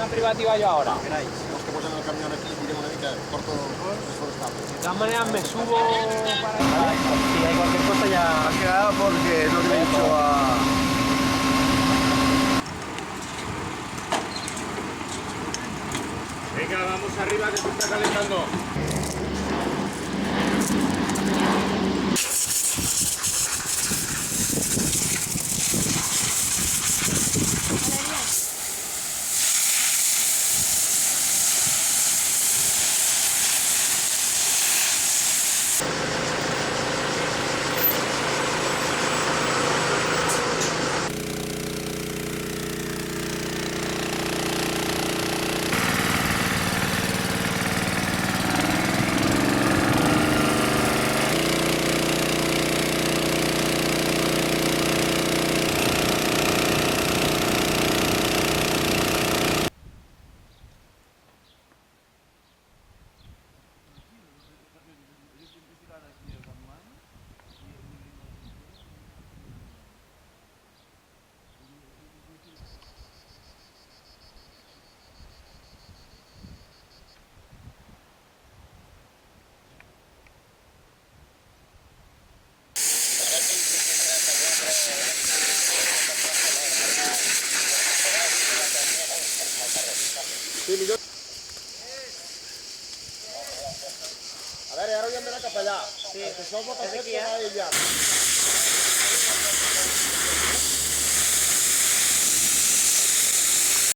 una privativa yo ahora. Queráis, los que posan el camión aquí, diremos de que corto desforestable. De todas maneras me subo para allá. Si hay cualquier cosa ya... Ha quedado porque no tiene mucho a... Venga, vamos arriba que se está calentando. A ver, ahora voy a andar acá para allá. Sí. Que somos para hacer toda ella.